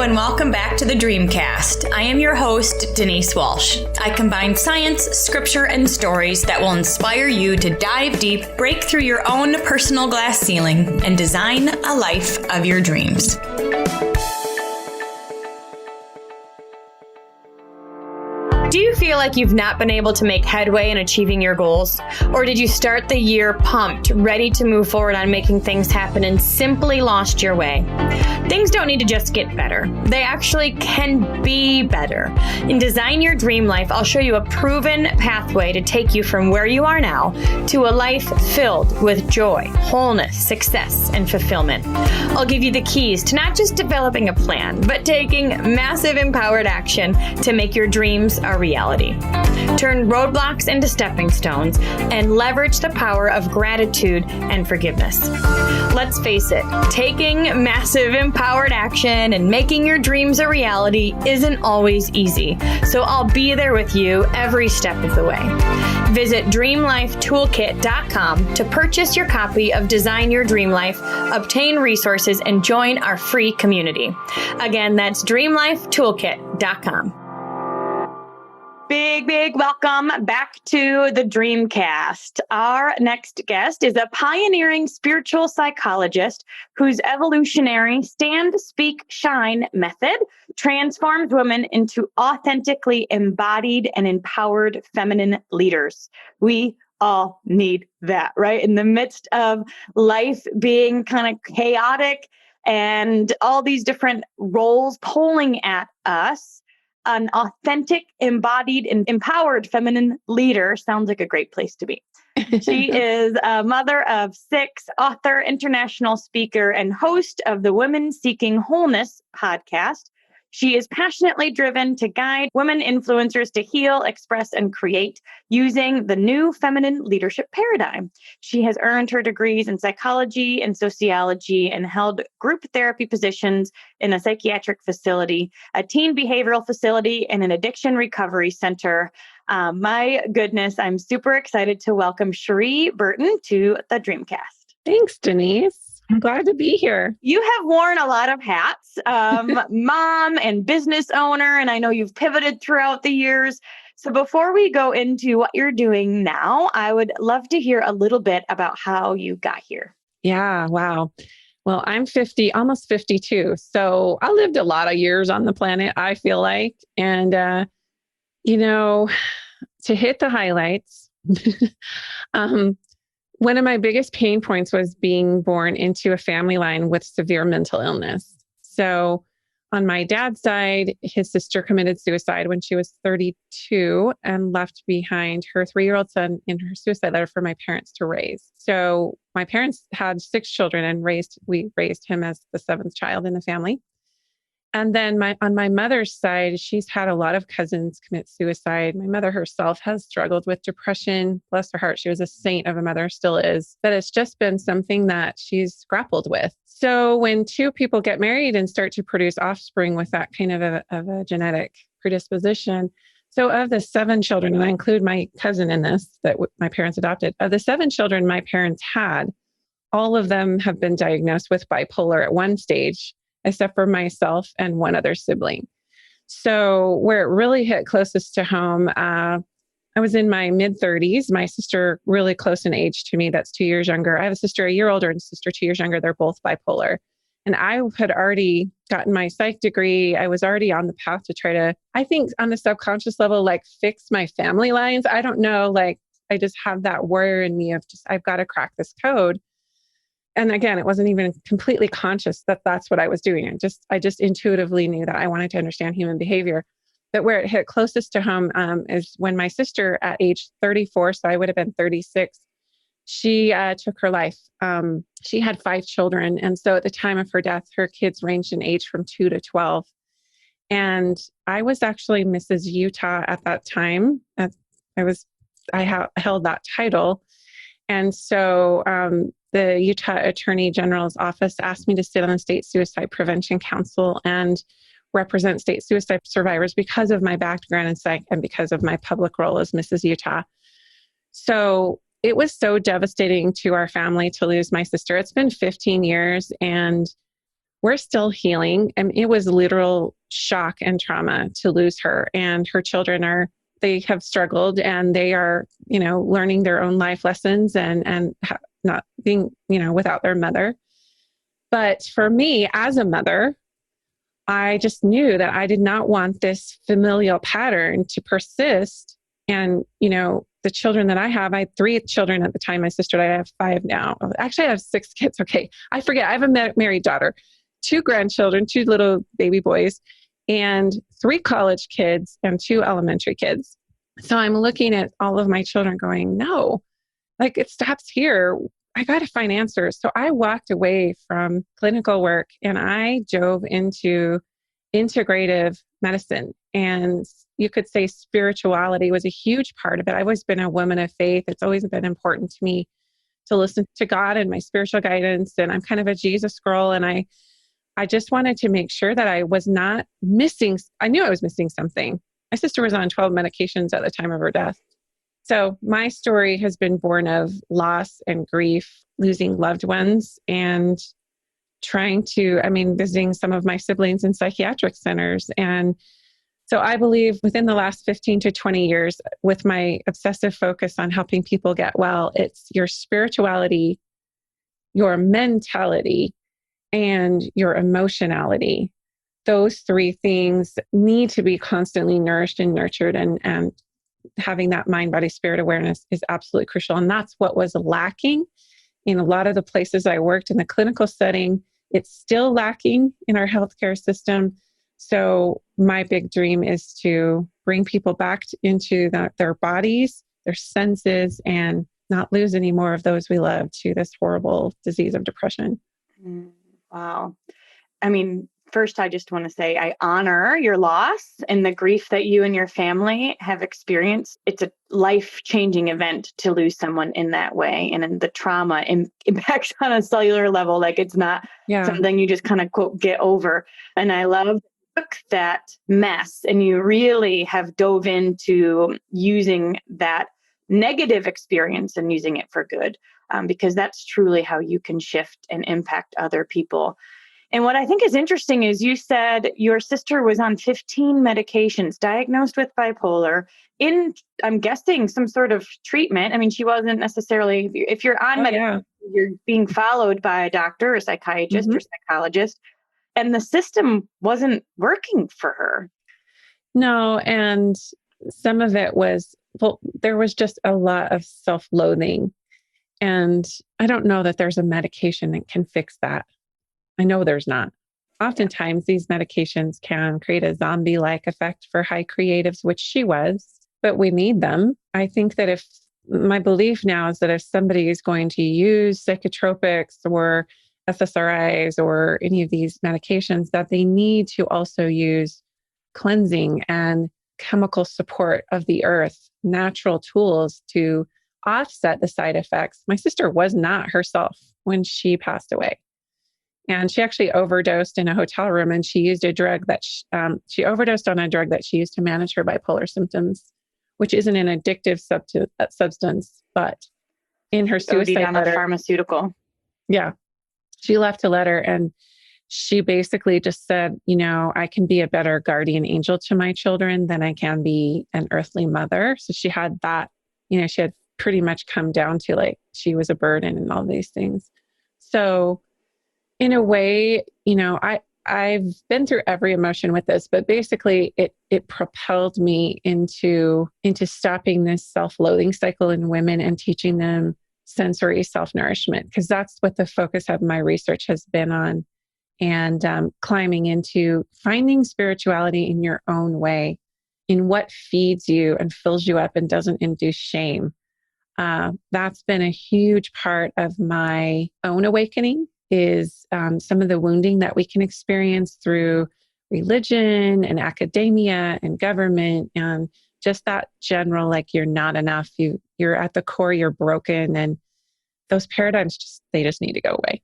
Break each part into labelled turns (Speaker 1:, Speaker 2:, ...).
Speaker 1: and welcome back to the Dreamcast. I am your host, Denise Walsh. I combine science, scripture, and stories that will inspire you to dive deep, break through your own personal glass ceiling, and design a life of your dreams. Do you feel like you've not been able to make headway in achieving your goals? Or did you start the year pumped, ready to move forward on making things happen and simply lost your way? Things don't need to just get better. They actually can be better. In Design Your Dream Life, I'll show you a proven pathway to take you from where you are now to a life filled with joy, wholeness, success, and fulfillment. I'll give you the keys to not just developing a plan, but taking massive empowered action to make your dreams a reality. Turn roadblocks into stepping stones and leverage the power of gratitude and forgiveness. Let's face it, taking massive empowered action and making your dreams a reality isn't always easy. So I'll be there with you every step of the way. Visit dreamlifetoolkit.com to purchase your copy of Design Your Dream Life, obtain resources, and join our free community. Again, that's dreamlifetoolkit.com. Big welcome back to the Dreamcast. Our next guest is a pioneering spiritual psychologist whose evolutionary stand, speak, shine method transforms women into authentically embodied and empowered feminine leaders. We all need that, right? In the midst of life being kind of chaotic and all these different roles pulling at us, an authentic, embodied, and empowered feminine leader sounds like a great place to be. She is a mother of 6, author, international speaker, and host of the Women Seeking Wholeness podcast. She is passionately driven to guide women influencers to heal, express, and create using the new feminine leadership paradigm. She has earned her degrees in psychology and sociology and held group therapy positions in a psychiatric facility, a teen behavioral facility, and an addiction recovery center. My goodness, I'm super excited to welcome Cherie Burton to the Dreamcast.
Speaker 2: Thanks, Denise. I'm glad to be here.
Speaker 1: You have worn a lot of hats, mom and business owner, and I know you've pivoted throughout the years. So before we go into what you're doing now, I would love to hear a little bit about how you got here.
Speaker 2: Yeah, wow. Well, I'm 50, almost 52. So I lived a lot of years on the planet, I feel like. And, to hit the highlights, one of my biggest pain points was being born into a family line with severe mental illness. So on my dad's side, his sister committed suicide when she was 32 and left behind her 3-year-old son in her suicide letter for my parents to raise. So my parents had 6 children and we raised him as the 7th child in the family. And then on my mother's side, she's had a lot of cousins commit suicide. My mother herself has struggled with depression. Bless her heart, she was a saint of a mother, still is. But it's just been something that she's grappled with. So when 2 people get married and start to produce offspring with that kind of a genetic predisposition, so of the 7 children, and I include my cousin in this, that my parents adopted, of the 7 children my parents had, all of them have been diagnosed with bipolar at one stage, except for myself and one other sibling. So where it really hit closest to home, I was in my mid-30s. My sister, really close in age to me, that's 2 years younger. I have a sister a year older and a sister 2 years younger. They're both bipolar. And I had already gotten my psych degree. I was already on the path to try to, I think on the subconscious level, fix my family lines. I don't know, I just have that warrior in me of I've got to crack this code. And again, it wasn't even completely conscious that that's what I was doing. I just intuitively knew that I wanted to understand human behavior. But where it hit closest to home is when my sister at age 34, so I would have been 36, she took her life. She had 5 children. And so at the time of her death, her kids ranged in age from 2 to 12. And I was actually Mrs. Utah at that time. I held that title. And so the Utah Attorney General's office asked me to sit on the State Suicide Prevention Council and represent state suicide survivors because of my background in psych and because of my public role as Mrs. Utah. So it was so devastating to our family to lose my sister. It's been 15 years and we're still healing. And it was literal shock and trauma to lose her. And her children they have struggled, and they are, learning their own life lessons and not being, without their mother. But for me as a mother, I just knew that I did not want this familial pattern to persist. And, the children that I had 3 children at the time. My sister and I have 5 now. Actually, I have 6 kids. Okay. I forget. I have a married daughter, 2 grandchildren, 2 little baby boys, and 3 college kids and 2 elementary kids. So I'm looking at all of my children going, no, like it stops here. I got to find answers. So I walked away from clinical work and I dove into integrative medicine. And you could say spirituality was a huge part of it. I've always been a woman of faith. It's always been important to me to listen to God and my spiritual guidance. And I'm kind of a Jesus girl. And I just wanted to make sure that I was not missing. I knew I was missing something. My sister was on 12 medications at the time of her death. So my story has been born of loss and grief, losing loved ones, and visiting some of my siblings in psychiatric centers. And so I believe within the last 15 to 20 years, with my obsessive focus on helping people get well, it's your spirituality, your mentality, and your emotionality. Those 3 things need to be constantly nourished and nurtured, and having that mind, body, spirit awareness is absolutely crucial. And that's what was lacking in a lot of the places I worked in the clinical setting. It's still lacking in our healthcare system. So my big dream is to bring people back into their bodies, their senses, and not lose any more of those we love to this horrible disease of depression.
Speaker 1: Wow. First, I just want to say I honor your loss and the grief that you and your family have experienced. It's a life-changing event to lose someone in that way. And the trauma impacts on a cellular level. Like it's not something you just kind of quote, get over. And I love that mess. And you really have dove into using that negative experience and using it for good, because that's truly how you can shift and impact other people. And what I think is interesting is you said your sister was on 15 medications, diagnosed with bipolar, I'm guessing, some sort of treatment. She wasn't necessarily, if you're on medication, you're being followed by a doctor or psychiatrist or psychologist, and the system wasn't working for her.
Speaker 2: No, and some of it was, there was just a lot of self-loathing. And I don't know that there's a medication that can fix that. I know there's not. Oftentimes, these medications can create a zombie-like effect for high creatives, which she was, but we need them. I think that my belief now is that if somebody is going to use psychotropics or SSRIs or any of these medications, that they need to also use cleansing and chemical support of the earth, natural tools to offset the side effects. My sister was not herself when she passed away. And she actually overdosed in a hotel room, and she used a drug that she overdosed on a drug that she used to manage her bipolar symptoms, which isn't an addictive substance, but in her suicide
Speaker 1: on
Speaker 2: letter,
Speaker 1: a pharmaceutical.
Speaker 2: Yeah. She left a letter and she basically just said, I can be a better guardian angel to my children than I can be an earthly mother. So she had that, she had pretty much come down to like, she was a burden and all these things. So in a way, I've been through every emotion with this, but basically it propelled me into stopping this self-loathing cycle in women and teaching them sensory self-nourishment, because that's what the focus of my research has been on, and climbing into finding spirituality in your own way, in what feeds you and fills you up and doesn't induce shame. That's been a huge part of my own awakening, is some of the wounding that we can experience through religion and academia and government, and just that general, like, you're not enough, you're at the core, you're broken, and those paradigms they just need to go away.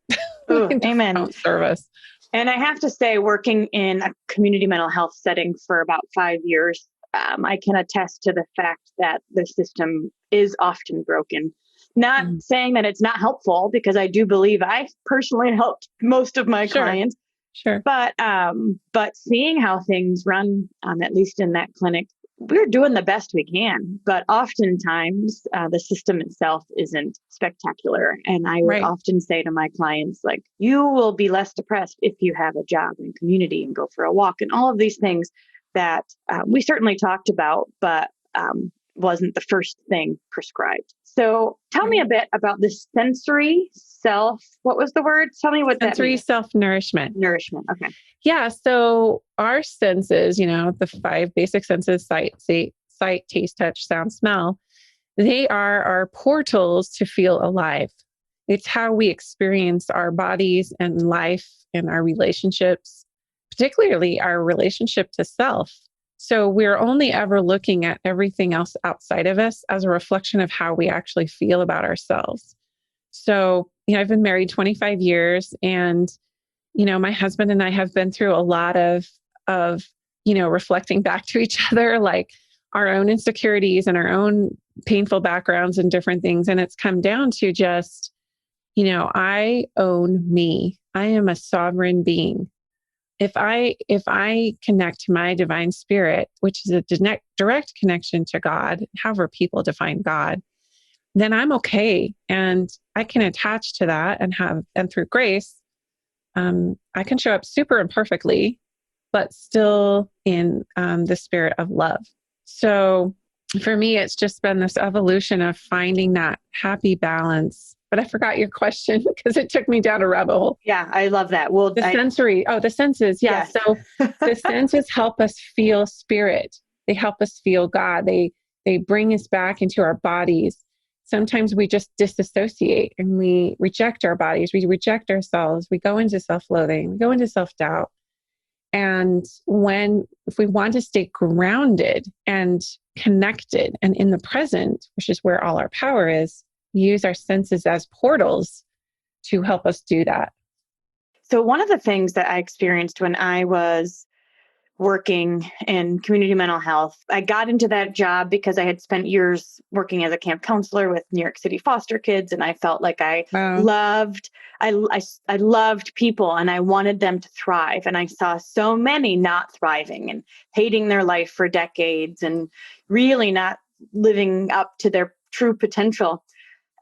Speaker 1: Ooh, amen.
Speaker 2: Don't serve us.
Speaker 1: And I have to say, working in a community mental health setting for about 5 years, I can attest to the fact that the system is often broken. Not saying that it's not helpful, because I do believe I personally helped most of my clients,
Speaker 2: Sure.
Speaker 1: But seeing how things run, at least in that clinic, we're doing the best we can, but oftentimes the system itself isn't spectacular. And I would
Speaker 2: Right.
Speaker 1: often say to my clients, like, you will be less depressed if you have a job and community and go for a walk and all of these things that we certainly talked about, but wasn't the first thing prescribed. So tell me a bit about the sensory self. What was the word? Tell me what that
Speaker 2: Sensory
Speaker 1: means.
Speaker 2: self-nourishment.
Speaker 1: Nourishment. Okay.
Speaker 2: Yeah. So our senses, the 5 basic senses, sight, taste, touch, sound, smell, they are our portals to feel alive. It's how we experience our bodies and life and our relationships, particularly our relationship to self. So we're only ever looking at everything else outside of us as a reflection of how we actually feel about ourselves. So, I've been married 25 years, and my husband and I have been through a lot of reflecting back to each other, like our own insecurities and our own painful backgrounds and different things. And it's come down to just, I own me. I am a sovereign being. If I connect to my divine spirit, which is a direct connection to God, however people define God, then I'm okay. And I can attach to that and through grace, I can show up super imperfectly, but still in the spirit of love. So for me, it's just been this evolution of finding that happy balance. But I forgot your question because it took me down a rabbit hole.
Speaker 1: Yeah, I love that. Well,
Speaker 2: the senses. Yeah.
Speaker 1: Yes.
Speaker 2: So the senses help us feel spirit. They help us feel God. They bring us back into our bodies. Sometimes we just disassociate and we reject our bodies. We reject ourselves. We go into self-loathing. We go into self-doubt. And if we want to stay grounded and connected and in the present, which is where all our power is, we use our senses as portals to help us do that.
Speaker 1: So one of the things that I experienced when I was working in community mental health, I got into that job because I had spent years working as a camp counselor with New York City foster kids. And I felt like I loved people and I wanted them to thrive. And I saw so many not thriving and hating their life for decades and really not living up to their true potential.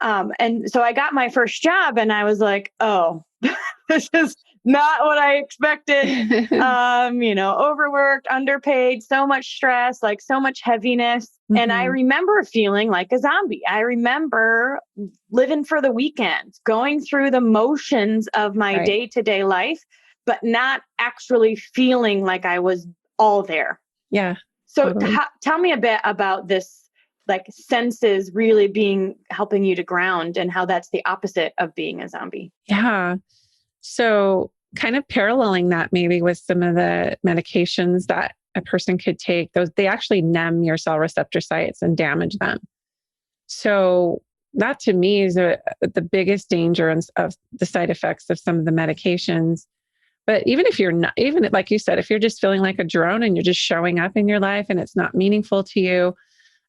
Speaker 1: And so I got my first job and I was like, oh, this is not what I expected. Overworked, underpaid, so much stress, like so much heaviness. Mm-hmm. And I remember feeling like a zombie. I remember living for the weekends, going through the motions of my day-to-day life, but not actually feeling like I was all there.
Speaker 2: Yeah.
Speaker 1: So tell me a bit about this, like senses really helping you to ground and how that's the opposite of being a zombie.
Speaker 2: Yeah. So kind of paralleling that maybe with some of the medications that a person could take, they actually numb your cell receptor sites and damage them. So that to me is the biggest danger of the side effects of some of the medications. But even if you're not, even like you said, if you're just feeling like a drone and you're just showing up in your life and it's not meaningful to you,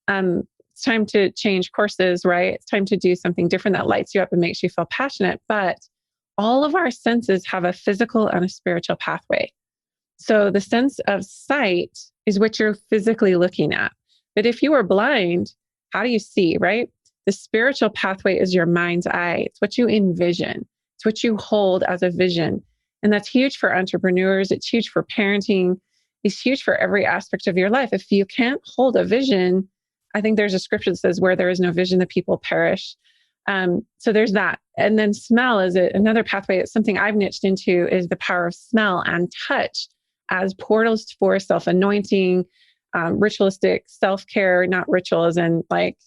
Speaker 2: it's time to change courses, right? It's time to do something different that lights you up and makes you feel passionate. But all of our senses have a physical and a spiritual pathway. So the sense of sight is what you're physically looking at. But if you are blind, how do you see, right? The spiritual pathway is your mind's eye. It's what you envision. It's what you hold as a vision. And that's huge for entrepreneurs. It's huge for parenting. It's huge for every aspect of your life. If you can't hold a vision, I think there's a scripture that says, where there is no vision, the people perish. So there's that. And then smell is another pathway. It's something I've niched into, is the power of smell and touch as portals for self-anointing, ritualistic self-care, not ritual as in like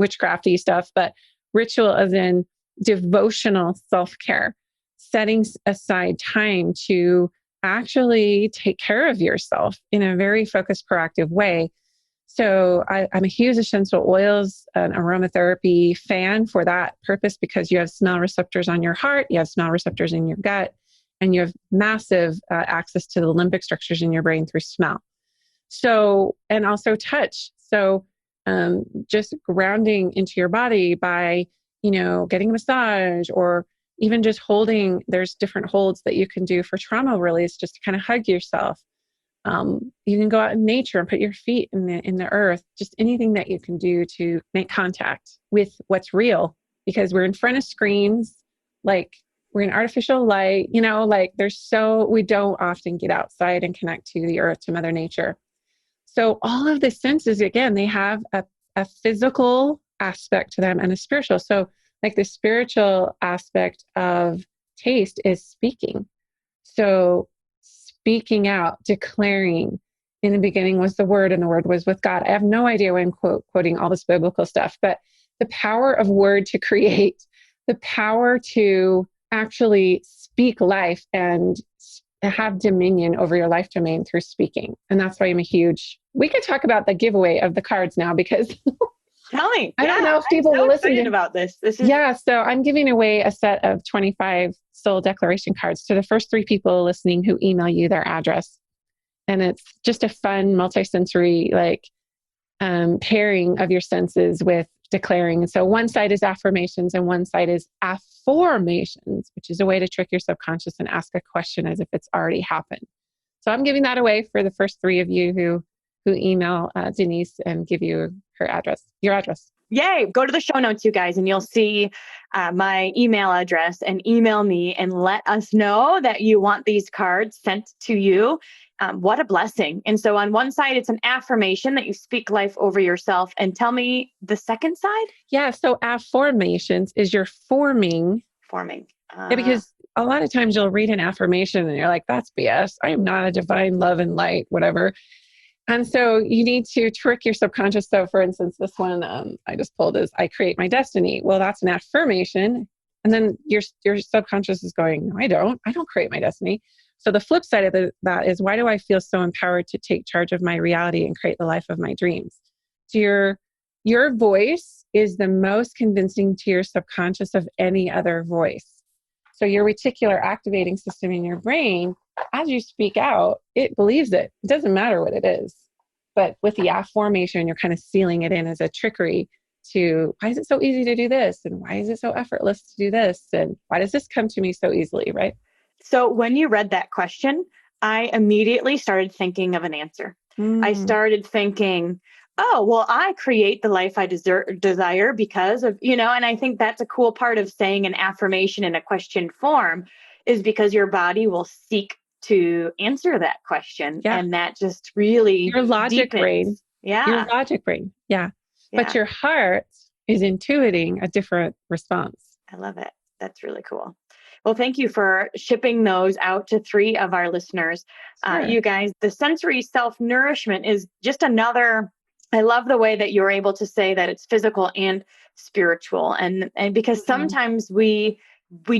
Speaker 2: witchcrafty stuff, but ritual as in devotional self-care, setting aside time to actually take care of yourself in a very focused, proactive way. So I'm a huge essential oils and aromatherapy fan for that purpose, because you have smell receptors on your heart, you have smell receptors in your gut, and you have massive access to the limbic structures in your brain through smell. So, and also touch. So just grounding into your body by, getting a massage or, even just holding, there's different holds that you can do for trauma release, just to kind of hug yourself. You can go out in nature and put your feet in the earth, just anything that you can do to make contact with what's real, because we're in front of screens, like we're in artificial light, like we don't often get outside and connect to the earth, to Mother Nature. So all of the senses, again, they have a physical aspect to them and a spiritual. So like the spiritual aspect of taste is speaking. So speaking out, declaring, in the beginning was the Word, and the Word was with God. I have no idea why I'm quoting all this biblical stuff, but the power of word to create, the power to actually speak life and have dominion over your life domain through speaking. And that's why we could talk about the giveaway of the cards now, because
Speaker 1: tell me.
Speaker 2: I don't know if people will listen to
Speaker 1: about this.
Speaker 2: So I'm giving away a set of 25 soul declaration cards to the first 3 people listening who email you their address. And it's just a fun multisensory, pairing of your senses with declaring. And so one side is affirmations and one side is afformations, which is a way to trick your subconscious and ask a question as if it's already happened. So I'm giving that away for the first 3 of you who email Denise and give you your address.
Speaker 1: Yay. Go to the show notes, you guys, and you'll see my email address, and email me and let us know that you want these cards sent to you. What a blessing. And so on one side, it's an affirmation that you speak life over yourself. And tell me the second side.
Speaker 2: Yeah. So affirmations is you're forming. Because a lot of times you'll read an affirmation and you're like, that's BS. I am not a divine love and light, whatever. And so you need to trick your subconscious. So for instance, this one I just pulled is, I create my destiny. Well, that's an affirmation. And then your subconscious is going, no, I don't create my destiny. So the flip side of that is, why do I feel so empowered to take charge of my reality and create the life of my dreams? So your voice is the most convincing to your subconscious of any other voice. So your reticular activating system in your brain, as you speak out, it believes it. It doesn't matter what it is. But with the affirmation, you're kind of sealing it in as a trickery to, why is it so easy to do this? And why is it so effortless to do this? And why does this come to me so easily, right?
Speaker 1: So when you read that question, I immediately started thinking of an answer. I started thinking, oh, well, I create the life I desire because of, and I think that's a cool part of saying an affirmation in a question form, is because your body will seek to answer that question. Yeah. And that just really
Speaker 2: your logic
Speaker 1: deepens.
Speaker 2: Brain.
Speaker 1: Yeah.
Speaker 2: Your logic brain. Yeah. But your heart is intuiting a different response.
Speaker 1: I love it. That's really cool. Well, thank you for shipping those out to 3 of our listeners. Sure. You guys, the sensory self-nourishment is just another, I love the way that you're able to say that it's physical and spiritual. And because sometimes we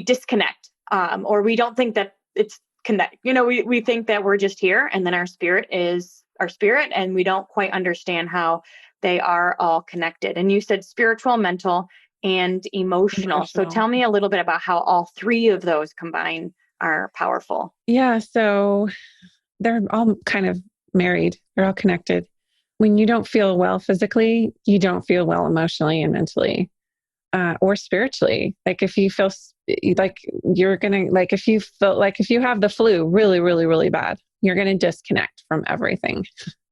Speaker 1: disconnect, or we don't think that it's connect. We think that we're just here, and then our spirit is our spirit, and we don't quite understand how they are all connected. And you said spiritual, mental, and emotional. So tell me a little bit about how all 3 of those combined are powerful.
Speaker 2: Yeah. So they're all kind of married. They're all connected. When you don't feel well physically, you don't feel well emotionally and mentally, or spiritually. Like if you feel like you're going to, like if you feel like if you have the flu really, really, really bad, you're going to disconnect from everything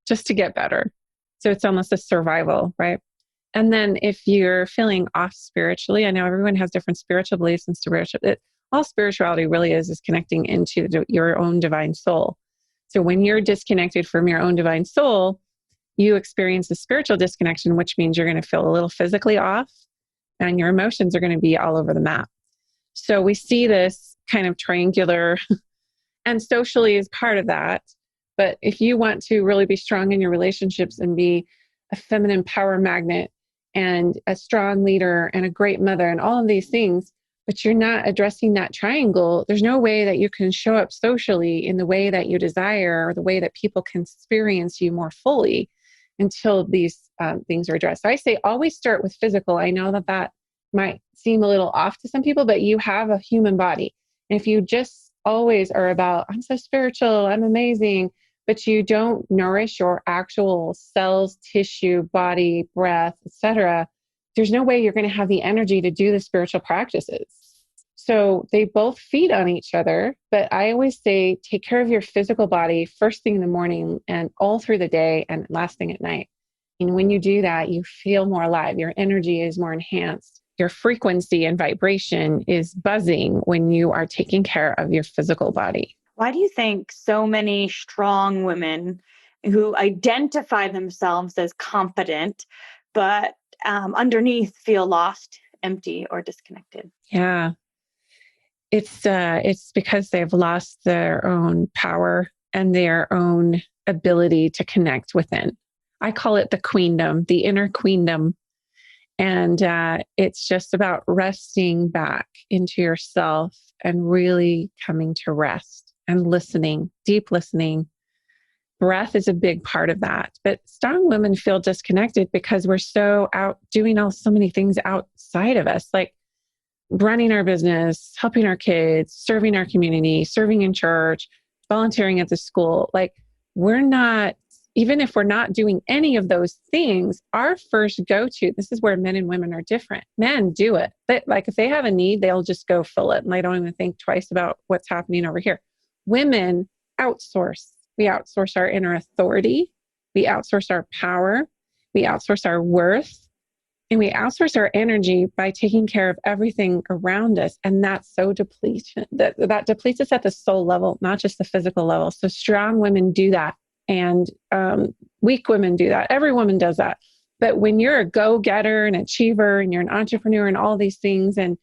Speaker 2: just to get better. So it's almost a survival, right? And then if you're feeling off spiritually, I know everyone has different spiritual beliefs and all spirituality really is connecting into your own divine soul. So when you're disconnected from your own divine soul, you experience a spiritual disconnection, which means you're going to feel a little physically off and your emotions are going to be all over the map. So we see this kind of triangular, and socially is part of that. But if you want to really be strong in your relationships and be a feminine power magnet and a strong leader and a great mother and all of these things, but you're not addressing that triangle, there's no way that you can show up socially in the way that you desire or the way that people can experience you more fully until these things are addressed. So I say always start with physical. I know that might seem a little off to some people, but you have a human body. And if you just always are about, I'm so spiritual, I'm amazing, but you don't nourish your actual cells, tissue, body, breath, etc., there's no way you're going to have the energy to do the spiritual practices. So they both feed on each other, but I always say, take care of your physical body first thing in the morning and all through the day and last thing at night. And when you do that, you feel more alive. Your energy is more enhanced. Your frequency and vibration is buzzing when you are taking care of your physical body.
Speaker 1: Why do you think so many strong women who identify themselves as competent, but underneath feel lost, empty, or disconnected?
Speaker 2: Yeah. It's because they've lost their own power and their own ability to connect within. I call it the queendom, the inner queendom. And it's just about resting back into yourself and really coming to rest and listening, deep listening. Breath is a big part of that. But strong women feel disconnected because we're so out doing so many things outside of us, like running our business, helping our kids, serving our community, serving in church, volunteering at the school. Like we're not, even if we're not doing any of those things, our first go-to, this is where men and women are different. Men do it. Like if they have a need, they'll just go fill it. And they don't even think twice about what's happening over here. Women outsource. We outsource our inner authority. We outsource our power. We outsource our worth. And we outsource our energy by taking care of everything around us. And that's so depletion. That depletes us at the soul level, not just the physical level. So strong women do that. And weak women do that. Every woman does that. But when you're a go-getter, an achiever, and you're an entrepreneur and all these things, and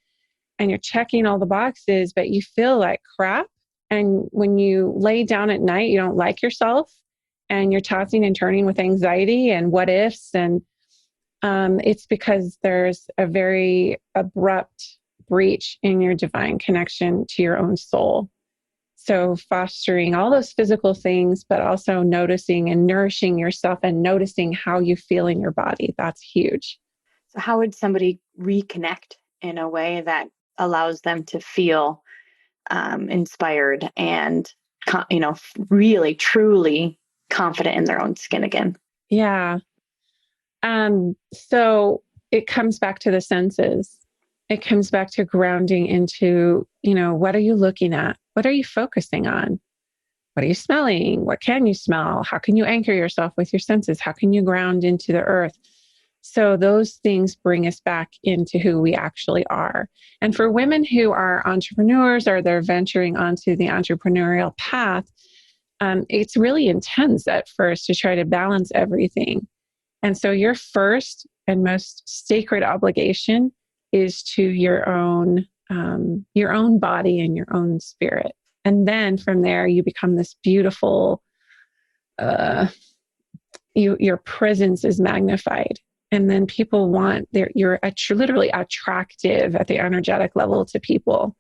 Speaker 2: you're checking all the boxes, but you feel like crap. And when you lay down at night, you don't like yourself and you're tossing and turning with anxiety and what ifs. And it's because there's a very abrupt breach in your divine connection to your own soul. So fostering all those physical things, but also noticing and nourishing yourself and noticing how you feel in your body. That's huge.
Speaker 1: So how would somebody reconnect in a way that allows them to feel inspired and, really, truly confident in their own skin again?
Speaker 2: Yeah. So it comes back to the senses. It comes back to grounding into, what are you looking at? What are you focusing on? What are you smelling? What can you smell? How can you anchor yourself with your senses? How can you ground into the earth? So those things bring us back into who we actually are. And for women who are entrepreneurs or they're venturing onto the entrepreneurial path, it's really intense at first to try to balance everything. And so your first and most sacred obligation is to your own body and your own spirit. And then from there, you become this beautiful, your presence is magnified. And then people you're literally attractive at the energetic level to people.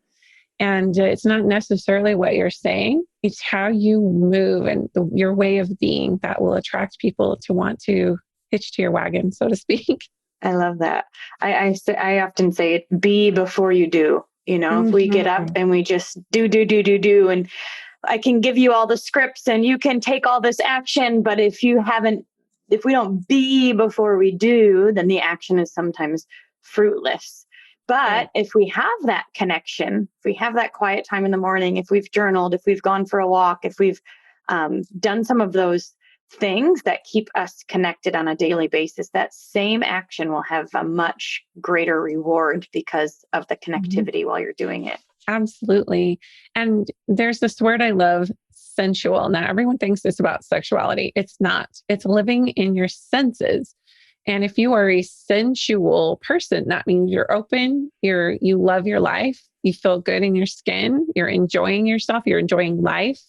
Speaker 2: And it's not necessarily what you're saying. It's how you move and your way of being that will attract people to want to hitch to your wagon, so to speak.
Speaker 1: I love that. I often say be before you do. If we get up and we just do, and I can give you all the scripts and you can take all this action, but if we don't be before we do, then the action is sometimes fruitless. But if we have that connection, if we have that quiet time in the morning, if we've journaled, if we've gone for a walk, if we've done some of those things that keep us connected on a daily basis, that same action will have a much greater reward because of the connectivity while you're doing it.
Speaker 2: Absolutely. And there's this word I love, sensual. Now, everyone thinks it's about sexuality. It's not. It's living in your senses. And if you are a sensual person, that means you're open, you love your life, you feel good in your skin, you're enjoying yourself, you're enjoying life.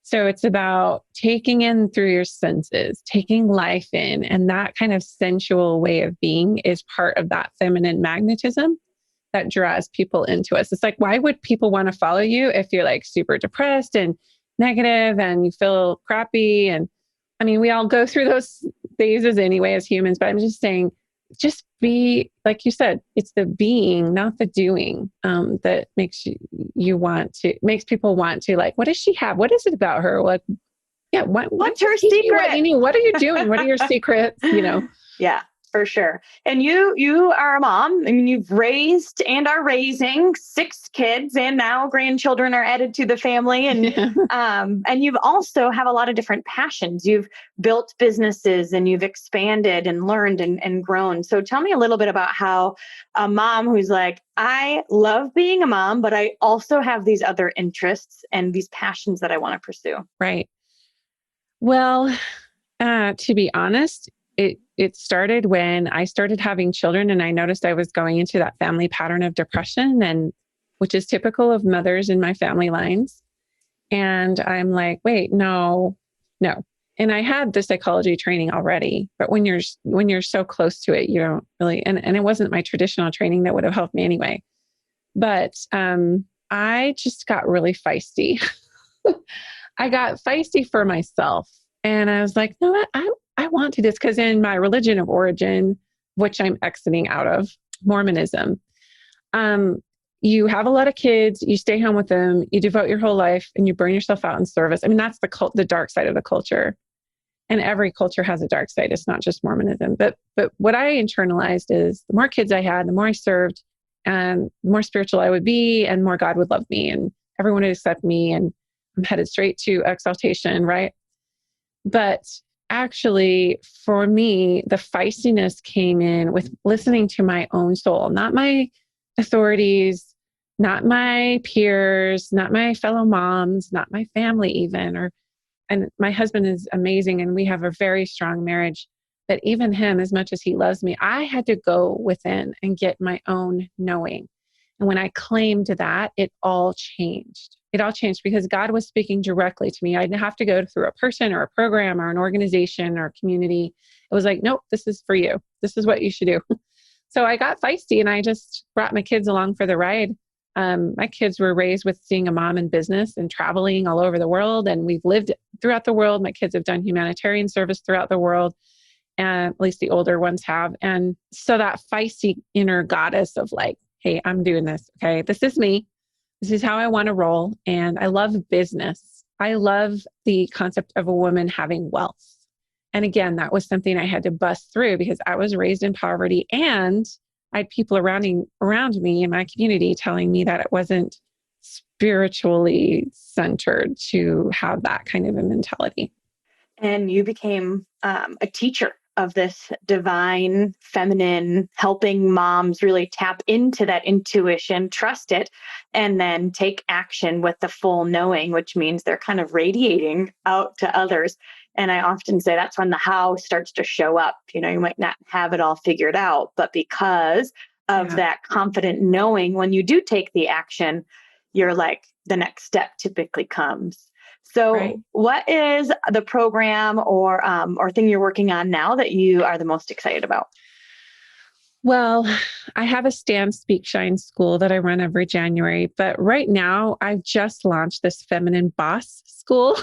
Speaker 2: So it's about taking in through your senses, taking life in. And that kind of sensual way of being is part of that feminine magnetism that draws people into us. It's like, why would people want to follow you if you're like super depressed and negative and you feel crappy? And I mean, we all go through those phases anyway as humans, but I'm just saying, just be, like you said, it's the being, not the doing, that makes makes people want to, like, what does she have? What is it about her? Like, yeah, what's her secret? What are you doing? What are your secrets?
Speaker 1: Yeah. For sure. And you are a mom. I mean, you've raised and are raising 6 kids, and now grandchildren are added to the family. And you've also have a lot of different passions. You've built businesses and you've expanded and learned and grown. So tell me a little bit about how a mom who's like, I love being a mom, but I also have these other interests and these passions that I want to pursue.
Speaker 2: Right. Well, to be honest, it started when I started having children and I noticed I was going into that family pattern of depression, and which is typical of mothers in my family lines. And I'm like, wait, no. And I had the psychology training already, but when you're so close to it, you don't really, and it wasn't my traditional training that would have helped me anyway. But I just got really feisty. I got feisty for myself. And I was like, no, I want to do this, because in my religion of origin, which I'm exiting out of, Mormonism, you have a lot of kids, you stay home with them, you devote your whole life, and you burn yourself out in service. I mean, that's the dark side of the culture. And every culture has a dark side. It's not just Mormonism. But what I internalized is the more kids I had, the more I served, and the more spiritual I would be, and more God would love me, and everyone would accept me, and I'm headed straight to exaltation, right? But actually, for me, the feistiness came in with listening to my own soul, not my authorities, not my peers, not my fellow moms, not my family even, and my husband is amazing and we have a very strong marriage. But even him, as much as he loves me, I had to go within and get my own knowing. And when I claimed that, it all changed. It all changed because God was speaking directly to me. I didn't have to go through a person or a program or an organization or a community. It was like, nope, this is for you. This is what you should do. So I got feisty and I just brought my kids along for the ride. My kids were raised with seeing a mom in business and traveling all over the world. And we've lived throughout the world. My kids have done humanitarian service throughout the world. And at least the older ones have. And so that feisty inner goddess of like, hey, I'm doing this. Okay. This is me. This is how I want to roll. And I love business. I love the concept of a woman having wealth. And again, that was something I had to bust through because I was raised in poverty and I had people around me in my community telling me that it wasn't spiritually centered to have that kind of a mentality.
Speaker 1: And you became a teacher of this divine feminine, helping moms really tap into that intuition, trust it, and then take action with the full knowing, which means they're kind of radiating out to others. And I often say that's when the how starts to show up. You know, you might not have it all figured out, but because of that confident knowing, when you do take the action, you're like, the next step typically comes. So what is the program or thing you're working on now that you are the most excited about?
Speaker 2: Well, I have a Stand, Speak, Shine school that I run every January, but right now I've just launched this Feminine Boss School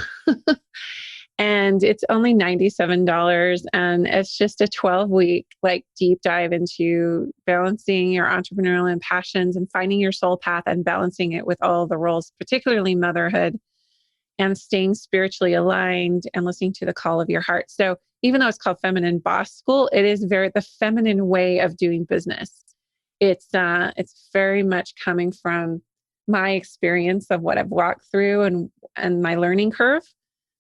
Speaker 2: and it's only $97 and it's just a 12-week like deep dive into balancing your entrepreneurial and passions and finding your soul path and balancing it with all the roles, particularly motherhood, and staying spiritually aligned and listening to the call of your heart. So even though it's called Feminine Boss School, it is the feminine way of doing business. It's very much coming from my experience of what I've walked through and my learning curve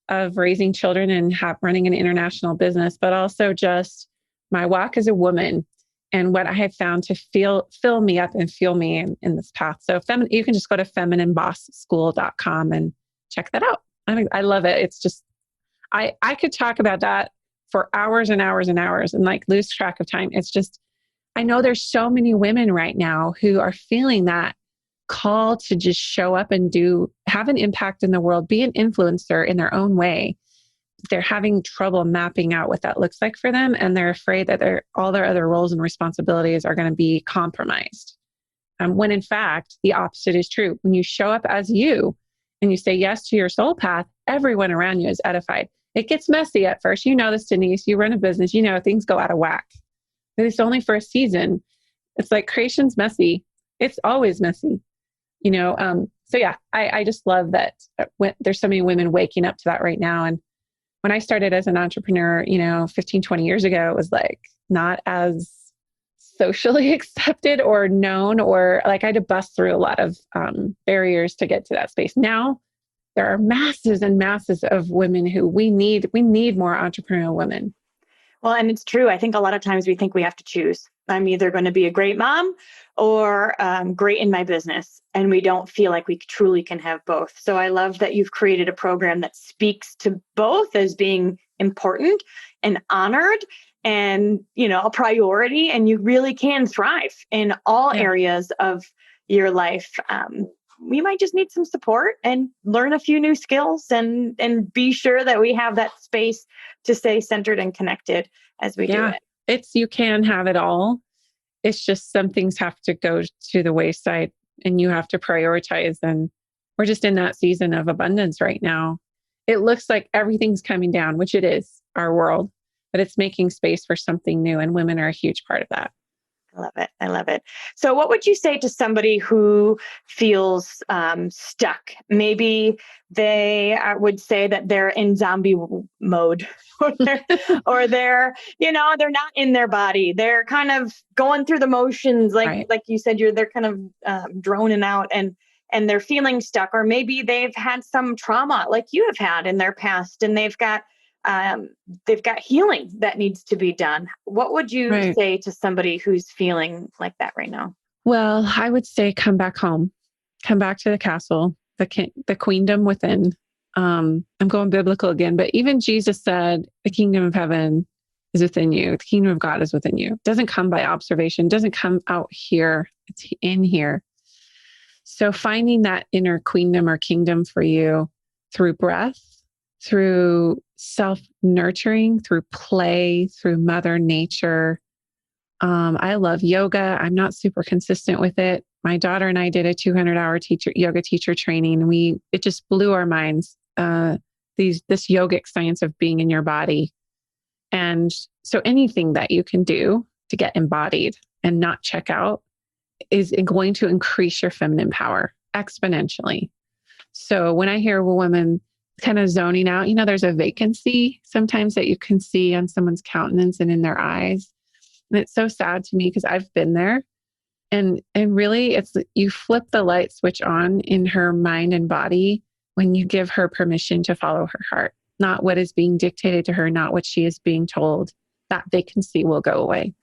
Speaker 2: of raising children and running an international business, but also just my walk as a woman and what I have found to fill me up and fuel me in this path. So you can just go to feminineBossSchool.com and check that out. I love it. It's just, I could talk about that for hours and hours and hours and like lose track of time. It's just, I know there's so many women right now who are feeling that call to just show up and have an impact in the world, be an influencer in their own way. They're having trouble mapping out what that looks like for them. And they're afraid that all their other roles and responsibilities are going to be compromised. When in fact, the opposite is true. When you show up as you, and you say yes to your soul path, everyone around you is edified. It gets messy at first. You know this, Denise. You run a business. You know things go out of whack. But it's only for a season. It's like creation's messy. It's always messy. You know. So yeah, I just love that there's so many women waking up to that right now. And when I started as an entrepreneur, 15, 20 years ago, it was like not as socially accepted or known, or like I had to bust through a lot of barriers to get to that space. Now there are masses and masses of women who we need more entrepreneurial women.
Speaker 1: Well, and it's true. I think a lot of times we think we have to choose. I'm either going to be a great mom or great in my business. And we don't feel like we truly can have both. So I love that you've created a program that speaks to both as being important and honored and, a priority. And you really can thrive in all areas of your life. We might just need some support and learn a few new skills and be sure that we have that space to stay centered and connected as we do it.
Speaker 2: You can have it all. It's just some things have to go to the wayside and you have to prioritize. And we're just in that season of abundance right now. It looks like everything's coming down, which it is, our world, but it's making space for something new. And women are a huge part of that.
Speaker 1: I love it. So what would you say to somebody who feels stuck? Maybe they would say that they're in zombie mode or they're not in their body. They're kind of going through the motions. Like you said, they're kind of droning out and they're feeling stuck, or maybe they've had some trauma like you have had in their past and they've got healing that needs to be done. What would you say to somebody who's feeling like that right now?
Speaker 2: Well, I would say come back home, come back to the castle, the queendom within. I'm going biblical again, but even Jesus said, the kingdom of heaven is within you. The kingdom of God is within you. It doesn't come by observation. It doesn't come out here. It's in here. So finding that inner queendom or kingdom for you through breath, through self-nurturing, through play, through Mother Nature. I love yoga. I'm not super consistent with it. My daughter and I did a 200-hour yoga teacher training. It just blew our minds. This yogic science of being in your body. And so anything that you can do to get embodied and not check out is going to increase your feminine power exponentially. So when I hear a woman kind of zoning out, there's a vacancy sometimes that you can see on someone's countenance and in their eyes. And it's so sad to me because I've been there. And really it's you flip the light switch on in her mind and body when you give her permission to follow her heart, not what is being dictated to her, not what she is being told. That vacancy will go away.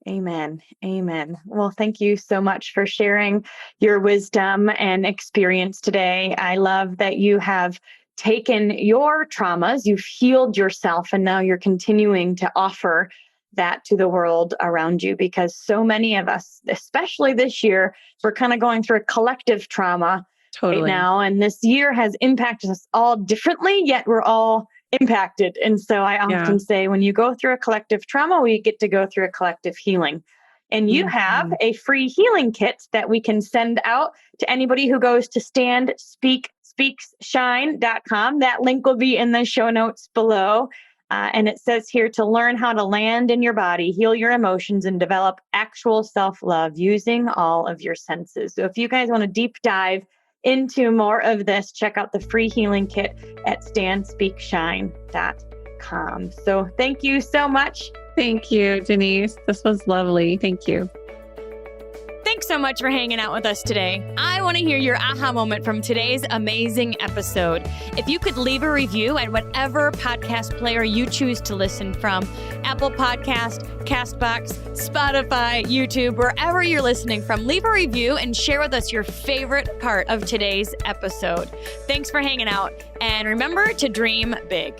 Speaker 1: Amen. Amen. Well, thank you so much for sharing your wisdom and experience today. I love that you have taken your traumas, you've healed yourself, and now you're continuing to offer that to the world around you, because so many of us, especially this year, we're kind of going through a collective trauma right now. And this year has impacted us all differently, yet we're all impacted. And so I often say when you go through a collective trauma, we get to go through a collective healing. And you have a free healing kit that we can send out to anybody who goes to standspeakshine.com. That link will be in the show notes below. And it says here to learn how to land in your body, heal your emotions, and develop actual self-love using all of your senses. So if you guys want to deep dive into more of this, check out the free healing kit at standspeakshine.com. So thank you so much.
Speaker 2: Thank you, Denise. This was lovely. Thank you.
Speaker 3: Thanks so much for hanging out with us today. I want to hear your aha moment from today's amazing episode. If you could leave a review at whatever podcast player you choose to listen from, Apple Podcast, Castbox, Spotify, YouTube, wherever you're listening from, leave a review and share with us your favorite part of today's episode. Thanks for hanging out, and remember to dream big.